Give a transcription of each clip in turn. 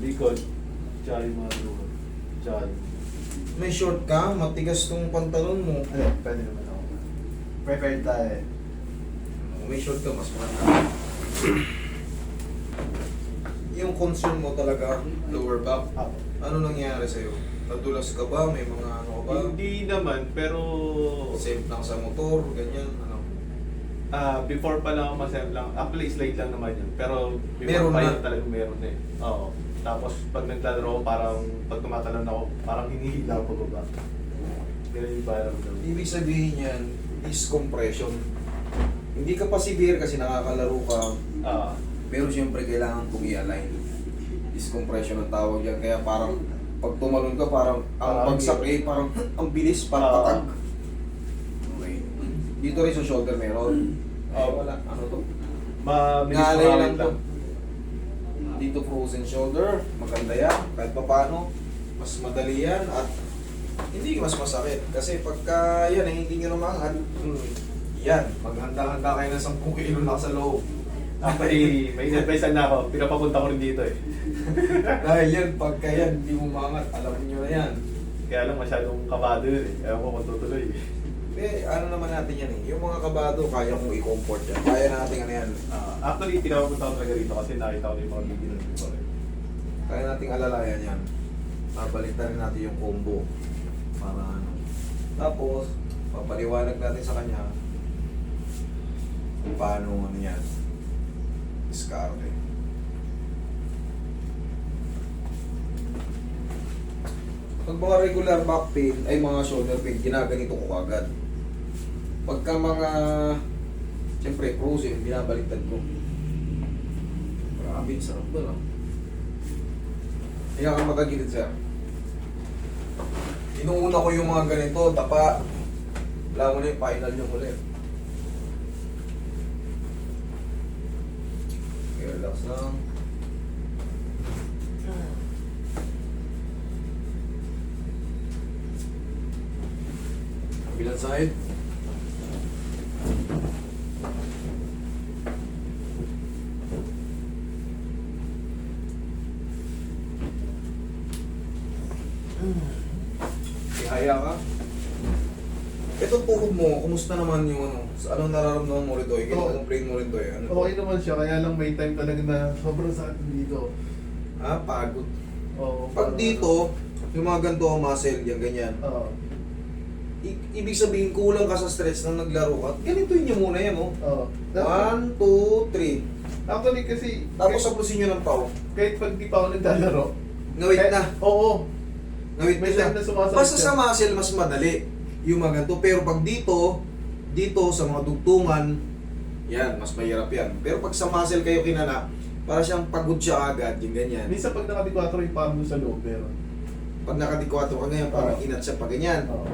likod, tsaka yung mga luha. Tsaka yung... May short ka, matigas tong pantalon mo. Ano, pwede naman ako. Prepared tayo eh. May short ka, mas maganda. Yung concern mo talaga, lower back, Ako. ano nangyari sa'yo? Nadulas ka ba? May mga ano ka ba? Hindi naman, pero... Safe lang sa motor, ganyan, ano? Before pa lang ako masaya lang, actually slight lang naman yun. Pero Meron before pa na. yun talagang meron eh. Oo. Tapos pag naglalaro ako, parang pag tumatalon ako, parang hinihila ako baba. Ganun yung parang Ibig sabihin yan, is compression. Hindi ka pa severe kasi nakakalaro ka, pero siyempre kailangan kong i-align. Is compression ang tawag yan, kaya parang pag tumalon ka, parang ang bagsak eh, parang ang bilis, parang patag. Okay. Dito rin sa shoulder meron. Wala. Ano to? mabilis Ngalay lang kumawit to. Dito frozen shoulder, maganda yan. Kahit pa paano, mas madali yan at hindi mas masakit. Kasi pagka yan ay hindi nyo namangan, yan, maghanda-handa kayo ng 10 kilo na sa loob. Actually, may advice na ako, pinapapunta ko rin dito eh. Dahil yan, pagka yan, hindi mo mangat, alam nyo na yan. Kaya lang masyadong kabado yun eh. Ewan ko kung tutuloy eh. Eh, ano naman natin yan eh. Yung mga kabado, kaya kong i-comfort yan. Kaya natin ano yan. Actually, pinapapunta ko talaga rito kasi nakita ko yung mga video dito eh. Kaya nating alalayan yan. Babalitan rin natin yung combo. Para ano. Tapos, papaliwanag natin sa kanya kung paano ano yan. Diskarte. Pag mga regular back pain, ay mga shoulder pain, ginaganito ko agad. Pagka mga, siyempre, frozen, binabaliktad ko. Grabe, sarap doon ah. Hindi ka magagilid, sir. Inuuna ko yung mga ganito, tapa. Wala mo na yung final yung ulit. Okay, relax lang. Kabilang side. Ihaya ka. Ito tuhod mo, kumusta naman yung ano? Anong nararamdaman mo rito? Complain mo rito eh. Ano to? Okay naman siya, kaya lang may time talaga na sobrang sakit dito. Pagod. Oo. Pag dito, yung mga ganito ang muscle, yan ganyan. Oo. Ibig sabihin, kulang ka sa stretch nang naglaro ka. Ganituin nyo muna yan, oh. Oo. 1, 2, 3. Actually kasi, Tapos sapusin nyo ng pau. kahit pag di pa ako naglalaro. Ngawit na. Oo. Ngawit May na time na siya. sumasakit Basta siya. sa muscle, mas madali. Yung mga ganito. Pero pag dito sa mga dugtungan, yan, mas mahirap yan. Pero pag sa muscle kayo kinana, para siyang pagod siya agad, yung ganyan. Minsan pag nakadikwatro yung palm doon sa loob, pero... Pag nakadikwatro ka ngayon, parang inat siya pa ganyan. Oo.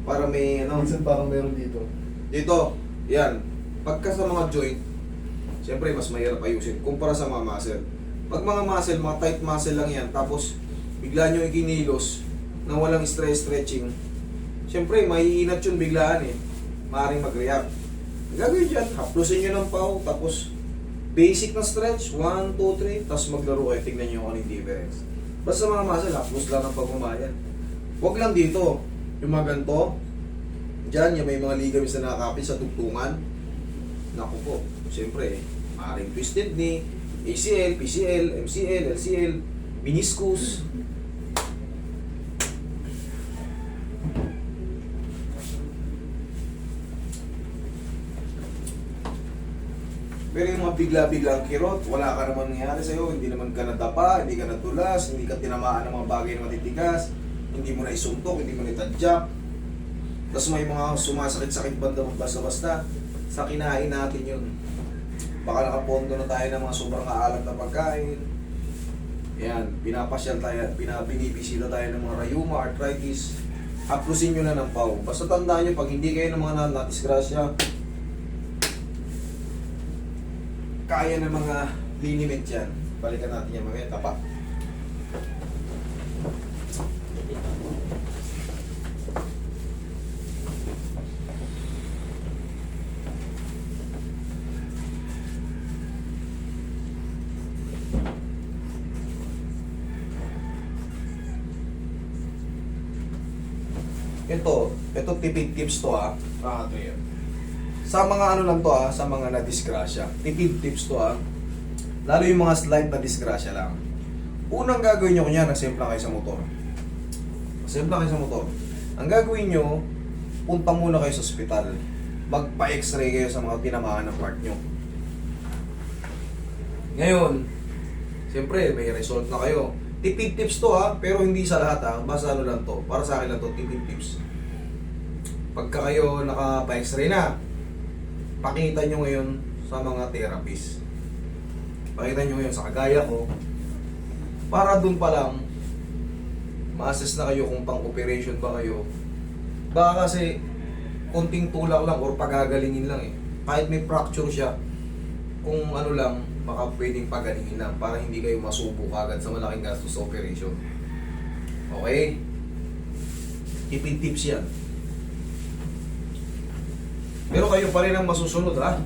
Para may ano. Minsan parang meron dito. Dito, yan. Pagka sa mga joint, siyempre mas mahirap ayusin kumpara sa mga muscle. Pag mga muscle, mga tight muscle lang yan, tapos bigla nyo ikinilos na walang stretching, siyempre maiinat yun biglaan eh. Maaaring mag-react. Ang gagawin dyan, haplusin nyo ng pau, tapos basic na stretch, 1, 2, 3, tapos maglaro kayo, tignan nyo kung anong difference. Basta mga muscle, haplus lang ang pagmamayan. Huwag lang dito, yung mga ganito, dyan, yung may mga ligaments na nakakapit sa tugtungan, naku po, siyempre, maaaring twisted knee, ACL, PCL, MCL, LCL, meniscus. Pero yung mga bigla-biglang kirot, wala ka naman nangyari sa'yo, hindi naman ka nadapa, hindi ka nadulas, hindi ka tinamaan ng mga bagay na matitigas, hindi mo na isuntok, hindi mo na itadyak. Tapos may mga sumasakit-sakit banda basta-basta, sa kinain natin yun. Baka nakapondo na tayo ng mga sobrang kaalat na pagkain. Yan, pinapasyal tayo, binibisita tayo ng mga rheuma, arthritis. Haplusin nyo na ng pau. Basta tandaan nyo, pag hindi kayo ng mga natisgrasya, kaya ng mga liniment yan. Balikan natin yan mamaya, tapa. Ito tipid tips to ah. Ito yan. Sa mga ano lang to ah, sa mga na-disgrasya. Tipid tips to ah. Lalo yung mga slight na disgrasya lang. Unang gagawin nyo, kunya, nagsimpla kayo sa motor. Nagsimpla kayo sa motor. Ang gagawin nyo, punta muna kayo sa ospital. Magpa-x-ray kayo sa mga tinamaan ng part nyo. Ngayon, siyempre, may result na kayo. Tipid tips to ha, pero hindi sa lahat ha. Basta ano lang to, para sa akin lang to, tipid tips. Pagka kayo nakapa-x-ray na, pakita nyo ngayon sa mga therapist. Pakita nyo ngayon sa kagaya ko, para dun pa lang, ma-assess na kayo kung pang-operation ba kayo. Baka kasi, konting tulak lang or pagagalingin lang eh. Kahit may fracture siya, kung ano lang, baka pwedeng pagalingin lang para hindi kayo masubo kagad sa malaking gastos sa operation. Okay? Tipid tips yan. Pero kayo pa rin ang masusunod ha.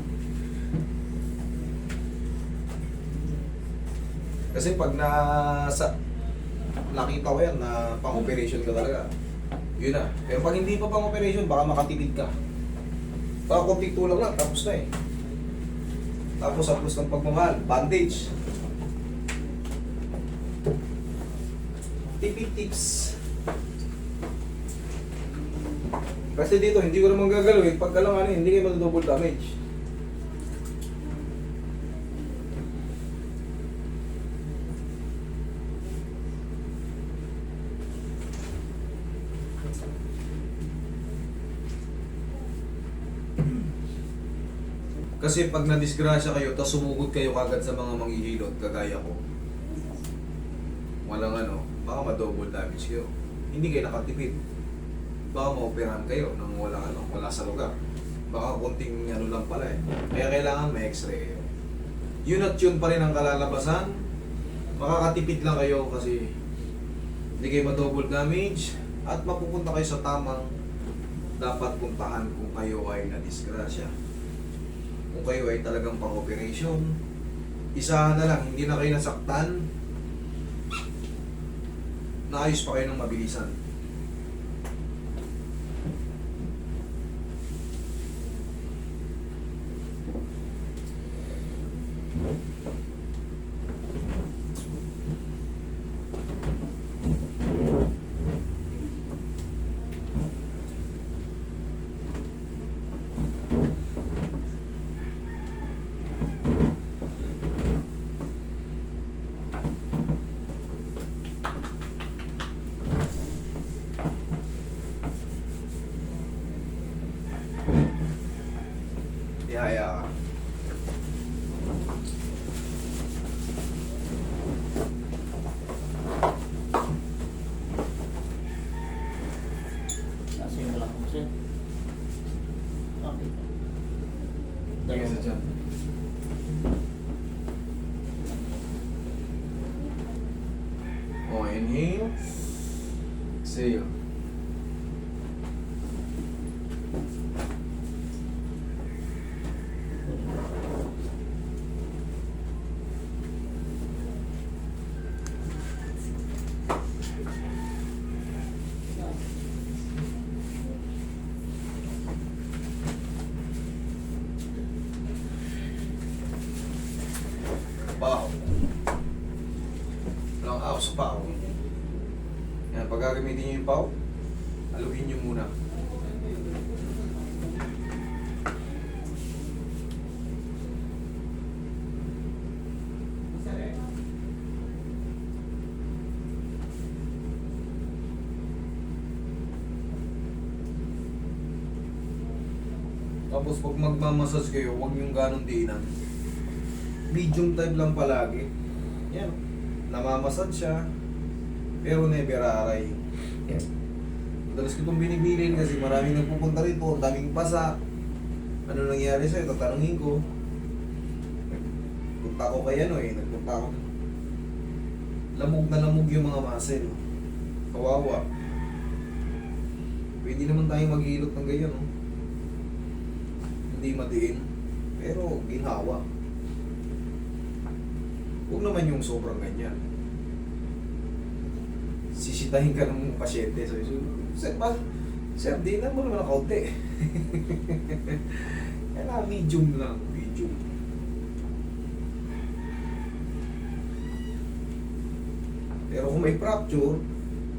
Kasi pag nakita ko yan na pang-operation ka talaga, yun na. Pero pag hindi pa pang-operation, baka makatipid ka. Baka konting tulak lang, tapos na eh. Tapos hapos ng pagmamahal, bandage. Tipid tips. Kasi dito, hindi ko naman gagalawin. Pagka lang ano, hindi kayo double damage. Kasi pag nadisgrasya kayo, tapos sumugod kayo kagad sa mga manghihilot, kagaya ko, walang ano, baka ma-double damage kayo. Hindi kayo nakatipid. Baka maoperahan kayo nang wala sa lugar. Baka konting ano lang pala eh. Kaya kailangan may x-ray kayo. Yun at yun pa rin ang kalalabasan. Makakatipid lang kayo kasi hindi kayo ma-double damage at mapupunta kayo sa tamang dapat puntahan kung kayo ay nadisgrasya. Kung kayo ay talagang pang-operation, isahan na lang, hindi na kayo nasaktan, naayos pa kayo ng mabilisan. Ihaya ka. Kasi yung wala kong set. Okay. Lagay sa dyan. O, inhale. Exhale. Pao. Walang aw sa pao. Yan, pag gagamitin nyo yung pao, alugin nyo muna. Tapos pag magmamassage kayo, huwag nyo ganong diinan. Medium type lang palagi. Yan. Namamasad siya. Pero never aray. Yan. Madalas ko itong binibilin kasi maraming nagpupunta rito. Ang daming pasa. Ano nangyari sa'yo? Tatanungin ko. Nagpunta ko kay ano eh. Nagpunta ko. Lamog na lamog yung mga muscle. Kawawa. Pwede naman tayong maghilot ng ganyan. Oh. Hindi madiin. Pero ginhawa. Huwag naman yung sobrang ganyan. Sisitahin ka ng pasyente. So, Sir, di na mo naman ang kaunti. Kailangan medium lang. Medium. Pero kung may fracture,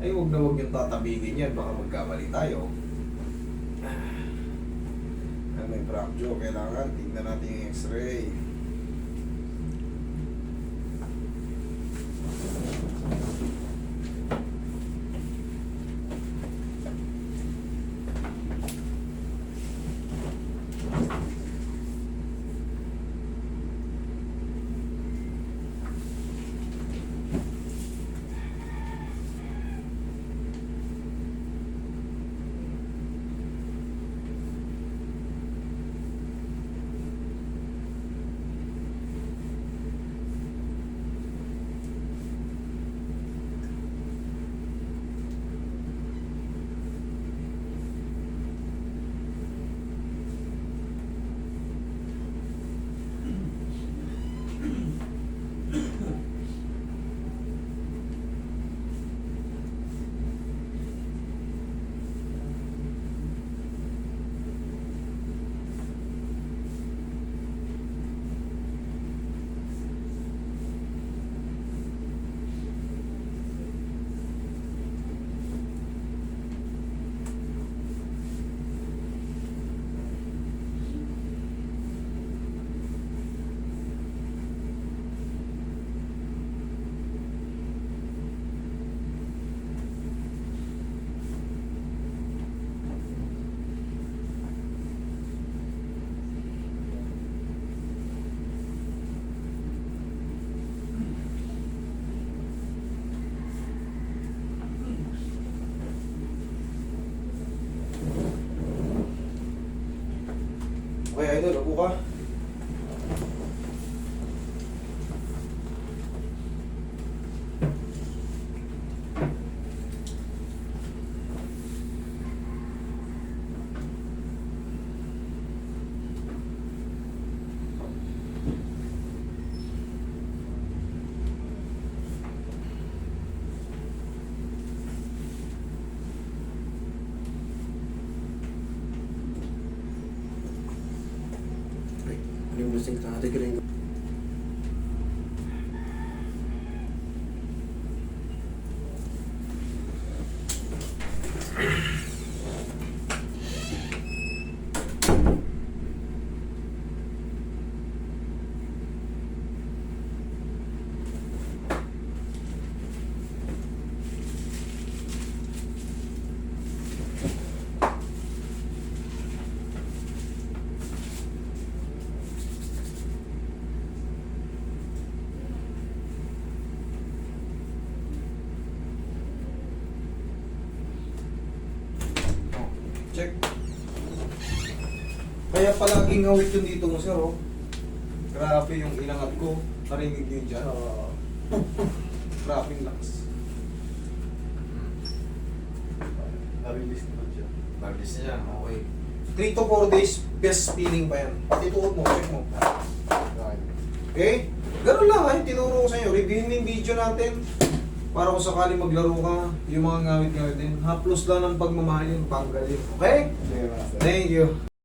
ay huwag na huwag yung tatabigin yan. Baka magkamali tayo. May fracture, kailangan tingnan natin yung x-ray. Okay, idol, upo ka. Yung lasing ka natin galing. Check. Kaya palaging ngawit yung dito mo, sir, oh. Grabe yung ilangat ko. Narinig nyo dyan. Grabe yung lakas. Na-release naman siya. Narinig niya, okay. 3 to 4 days, best feeling pa yan. Pati tuhod mo, check mo. Okay? Ganun lang ha, yung tinuro ko sa inyo. Reviewin mo yung video natin. Para kung sakali maglaro ka, yung mga ngawit-ngawit din. Haplos lang ng pagmamahal yun, panggal yun. Okay? Sige, master. Thank you.